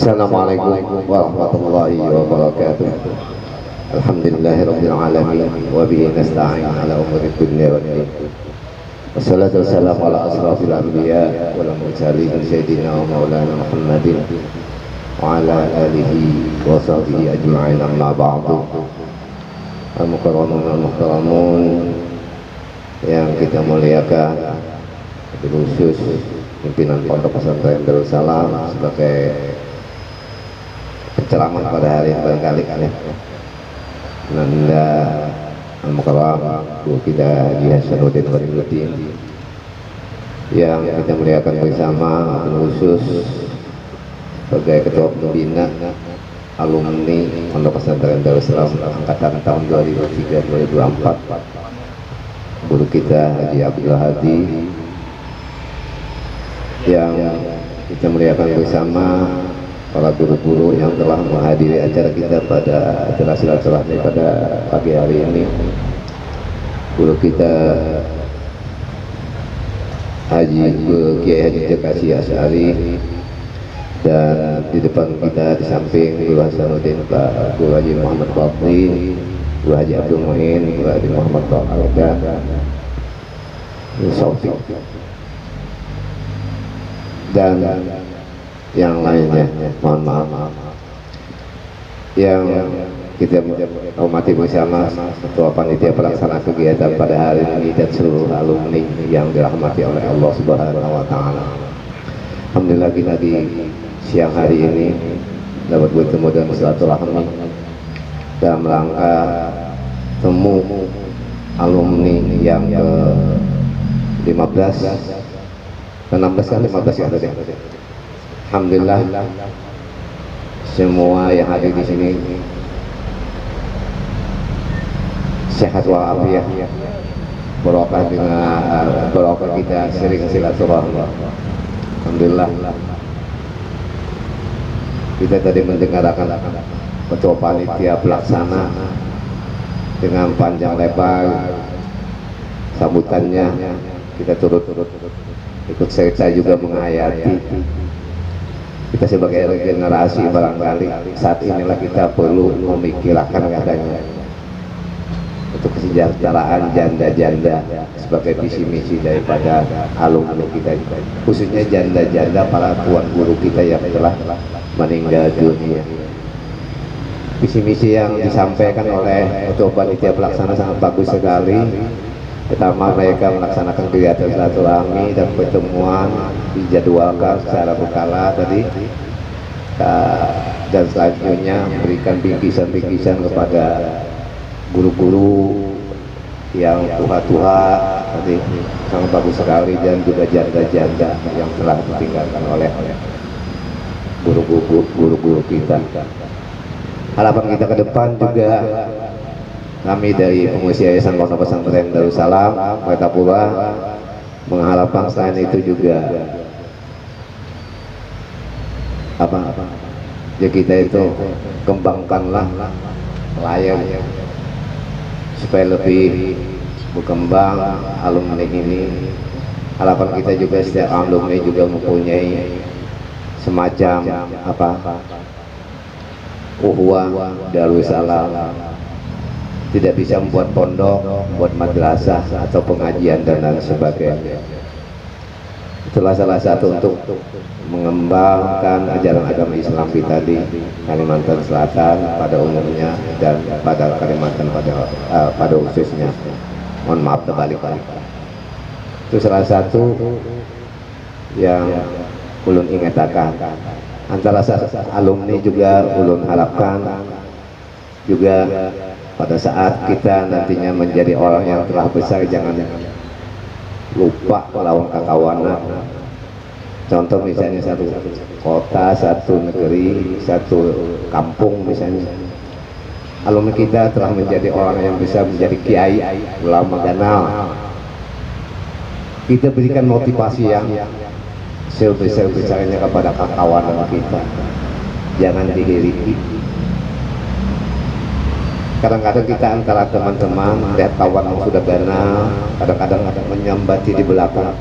Assalamualaikum warahmatullahi wabarakatuh. Alhamdulillahirabbil alamin wa bihi nasta'in ala umuri dunya waddin. Wassalatu wassalamu ala asrafil anbiya wal mursalin sayyidina wa maulana Muhammadin wa ala alihi wa sahbihi ajma'in, amma ba'du. Al-mukarramun al-muhtaramun yang kita muliakan, khusus pimpinan Pondok Pesantren Darussalam sebagai penceramah pada hari yang barangkali ya, Nanda Al-Mukarram Guru kita Haji Hasanuddin Waliuddin yang kita muliakan bersama, khusus sebagai ketua pembina alumni Pondok Pesantren Darussalam angkatan tahun 2003-2024, guru kita Haji Abdul Hadi yang kita muliakan bersama, para guru-guru yang telah menghadiri acara kita pada acara silaturahmi pada pagi hari ini. Guru kita Kiai Haji Jakasi Asy'ari, dan di depan kita di samping Guru Hasanuddin Pak Guru Haji Muhammad Fadli, Guru Haji Abdul Muin, Guru Haji Muhammad Alga, Sofi, dan yang lainnya. Mohon maaf yang kita hormati bersama Ketua Panitia Pelaksana kegiatan pada hari ini dan seluruh alumni yang dirahmati oleh Allah Subhanahu wa Ta'ala. Alhamdulillah kita di siang hari ini dapat bertemu dan silaturahmi dalam rangka temu alumni yang ke-15 ke-16 kan 15 ya tadi. Alhamdulillah semua yang hadir di sini sehat walafiat, barokah dengan barokah kita sering silaturahmi. Alhamdulillah kita tadi mendengarkan ketua panitia pelaksana dengan panjang lebar sambutannya. Kita turut ikut serta juga menghayati. Kita sebagai generasi barangkali saat inilah kita perlu memikirkan katanya untuk kesejahteraan janda-janda sebagai visi misi daripada alumni kita, khususnya janda-janda para tuan guru kita yang telah meninggal dunia. Visi misi yang disampaikan oleh ketua panitia pelaksana sangat bagus sekali. Pertama, mereka melaksanakan kegiatan silaturahmi dan pertemuan dijadwalkan secara berkala tadi, dan selanjutnya memberikan bingkisan-bingkisan kepada guru-guru yang tua-tua tadi, sangat bagus sekali, dan juga janda-janda yang telah ditinggalkan oleh guru-guru kita. Harapan kita ke depan juga, kami dari pengurus Yayasan Pondok Pesantren Darussalam Kertapura mengharapkan selain itu juga ya kita itu kembangkanlah layar supaya lebih berkembang alumni ini. Harapan kita juga setiap alumni juga mempunyai semacam uhuwah Darussalam, tidak bisa membuat pondok, membuat madrasah atau pengajian dan lain sebagainya. Itulah salah satu untuk mengembangkan ajaran agama Islam kita di Kalimantan Selatan pada umumnya dan pada Kalimantan pada khususnya. Mohon maaf terbalik. Itu salah satu yang ulun ingatakan. Antara alumni juga ulun harapkan juga pada saat kita nantinya menjadi orang yang telah besar, jangan lupa lawan kakawanan. Contoh misalnya satu kota, satu negeri, satu kampung misalnya. Alumni kita telah menjadi orang yang bisa menjadi kiai, ulama ganal. Kita berikan motivasi yang sebesar-besarnya kepada kakawanan kita. Jangan dihiriki. Kadang-kadang kita antara teman-teman melihat kawan yang sudah ganal, kadang-kadang menyambati di belakang.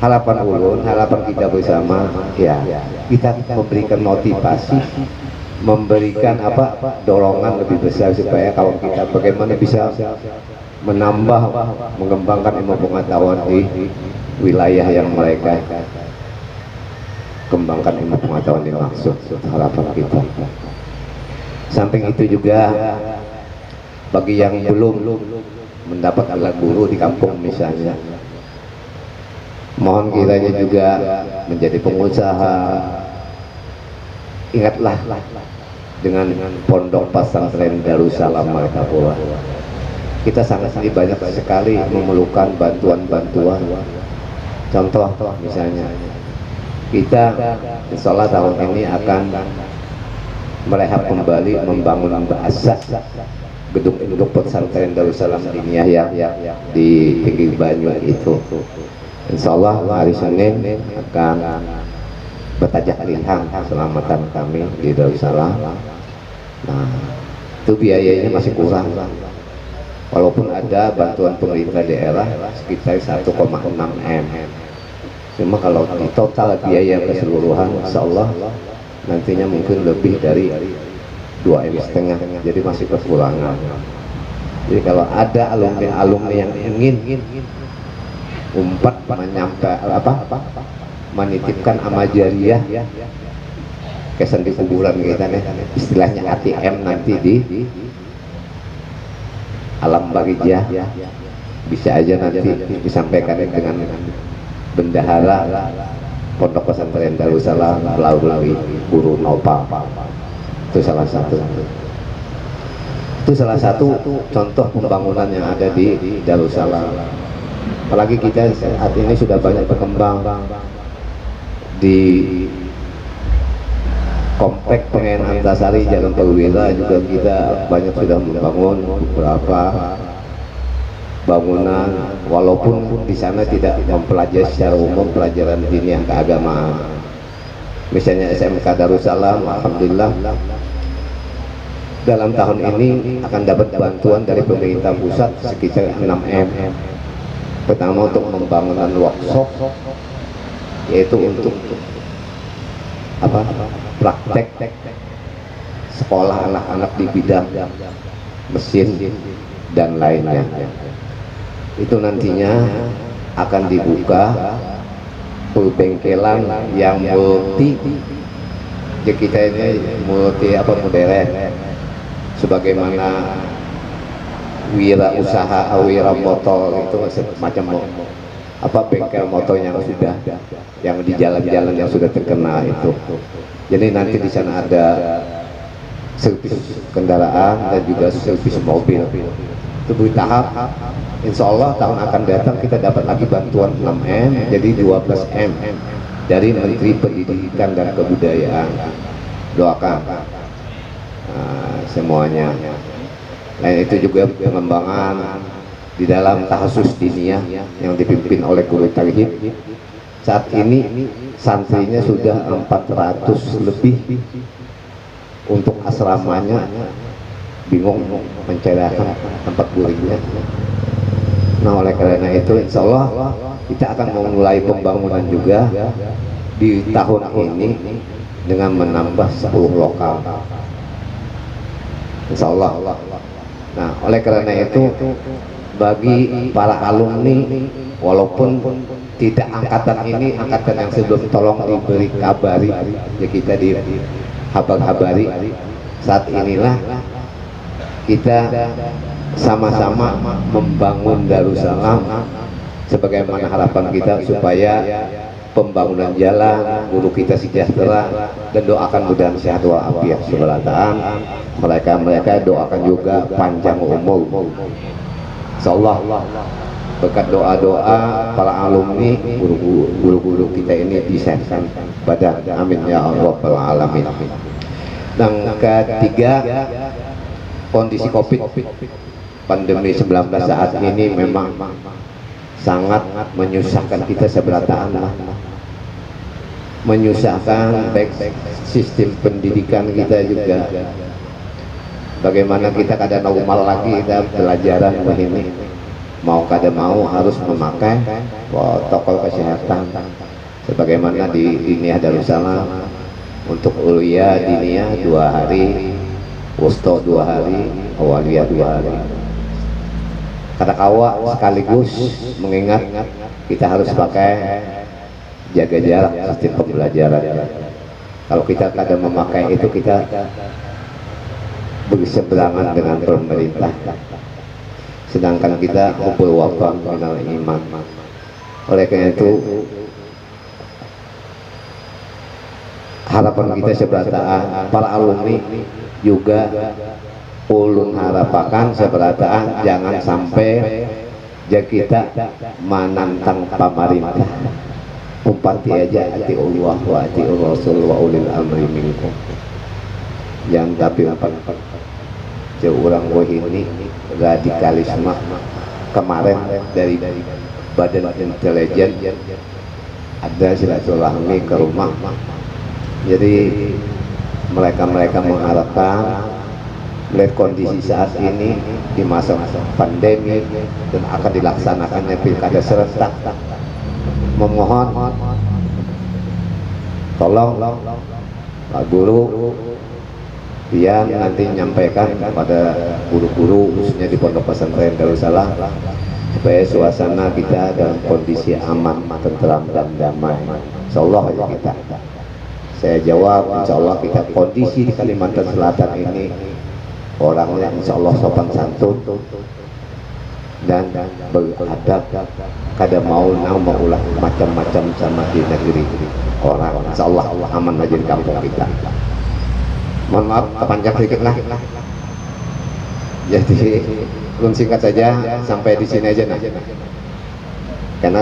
harapan ulun, harapan kita bersama, ya kita memberikan motivasi, memberikan dorongan lebih besar supaya kawan kita bagaimana bisa menambah, mengembangkan ilmu pengetahuan di wilayah yang mereka kembangkan ilmu pengetahuan dimaksud. Harapan kita. Samping itu juga bagi yang belum mendapat alat guru di kampung misalnya, mohon kiranya juga menjadi pengusaha. Ingatlah dengan pondok pesantren Darussalam Martapura, kita sangat banyak sekali memerlukan bantuan-bantuan. Contoh misalnya, kita insya Allah tahun ini akan merehab kembali, membangun bahasa gedung induk pesantren Darussalam Diniyah yang di pinggir Banyu itu. Insya Allah hari Senin akan bertajak lihang keselamatan kami di Darussalam. Nah, itu biayanya masih kurang, walaupun ada bantuan pemerintah daerah sekitar 1,6 M. Cuma kalau di total biaya keseluruhan, insya Allah nantinya mungkin lebih dari 2,5 M, jadi masih kekurangan. Jadi kalau ada alumni-alumni yang ingin umpat menitipkan amal jariah ke sendi kuburan kita nih, istilahnya ATM nanti di alam barijah, bisa aja nanti disampaikan dengan bendahara pondok pesantren Darussalam melalui guru Nopal. Itu salah satu contoh pembangunan yang ada di Darussalam. Apalagi kita saat ini sudah banyak berkembang di komplek Pengen Antasari Jalan Perwira, juga kita banyak sudah membangun beberapa bangunan, walaupun di sana tidak mempelajari secara umum pelajaran diniyah keagamaan. Misalnya SMK Darussalam, alhamdulillah dalam tahun ini akan dapat bantuan dari pemerintah pusat sekitar 6 M. Pertama untuk pembangunan workshop, yaitu untuk praktek sekolah anak-anak di bidang mesin dan lainnya. Itu nantinya akan dibuka perbengkelan yang multi, jadi kita ini multi modern, sebagaimana wira usaha, wira motor itu semacam bengkel motor yang sudah di jalan-jalan yang sudah terkenal itu. Jadi nanti di sana ada servis kendaraan dan juga servis mobil. Itu bertahap. Insya Allah tahun akan datang kita dapat lagi bantuan 6 M, jadi 12 M dari Menteri Pendidikan dan Kebudayaan. Doakan semuanya. Lain itu juga pengembangan di dalam tahasus diniyah yang dipimpin oleh guru tarhib. Saat ini santrinya sudah 400 lebih. Untuk asramanya bingung mencarikan tempat guringnya. Nah, oleh karena itu insya Allah kita akan memulai pembangunan juga di tahun ini dengan menambah 10 lokal, insya Allah. Nah, oleh karena itu bagi para alumni, walaupun tidak angkatan ini, angkatan yang sebelum, tolong diberi kabari, ya kita di habari saat inilah kita sama-sama membangun Darussalam sebagaimana harapan kita supaya pembangunan jalan, guru kita sejahtera, dan doakan mudah sehat walafiat sebelataan. Mereka doakan juga panjang umur. Insyaallah berkat doa-doa para alumni, guru-guru kita ini disahkan pada amin ya rabbal alamin. Dan ketiga, kondisi Covid pandemi 19 saat ini memang sangat menyusahkan kita sebelataan, menyusahkan baik sistem pendidikan kita juga. Bagaimana kita kada normal lagi kita pelajaran begini. mau kada mau harus memakai protokol kesehatan sebagaimana di Diniyah Darussalam. Untuk Ulia Diniyah 2 hari, Wusto 2 hari, Awaliyah 2 hari. Kata kawa sekaligus mengingat kita harus pakai jaga jarak sistem pembelajaran. Kalau kita kada memakai itu, kita berseberangan dengan pemerintah, sedangkan kita hubul wafa minal iman. Oleh karena itu harapan kita seberataan para alumni juga ulun harapakan seberataan jangan sampai kita menantang pemerintah. Umpati aja ati Allah wa ati Rasul wa ulil amri minkum. Yang tapi orang ini radikalisme kemarin dari Badan Intelijen ada silaturahmi ke rumah. Jadi mereka mengharapkan melihat kondisi saat ini di masa pandemi dan akan dilaksanakannya pilkada serentak, memohon tolong Pak Guru dia nanti menyampaikan kepada guru-guru khususnya di Pondok Pesantren Darussalam supaya suasana kita dalam kondisi aman, tentram dan damai. Insyaallah ya kita. Saya jawab, insyaallah kita kondisi di Kalimantan Selatan ini orangnya insyaallah sopan santun dan beradab, kada mau ulah macam-macam sama di negeri orang. Insyaallah aman aja di kampung kita. Mohon maaf kepanjang sedikit lah. Jadi belum singkat saja sampai di sini aja nah. Karena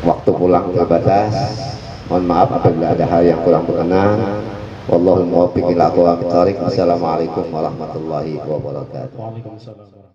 waktu pulang terbatas. Mohon maaf apabila ada hal yang kurang berkenan. Wallahul muwaffiq ila aqwamit thoriq. Wassalamualaikum warahmatullahi wabarakatuh.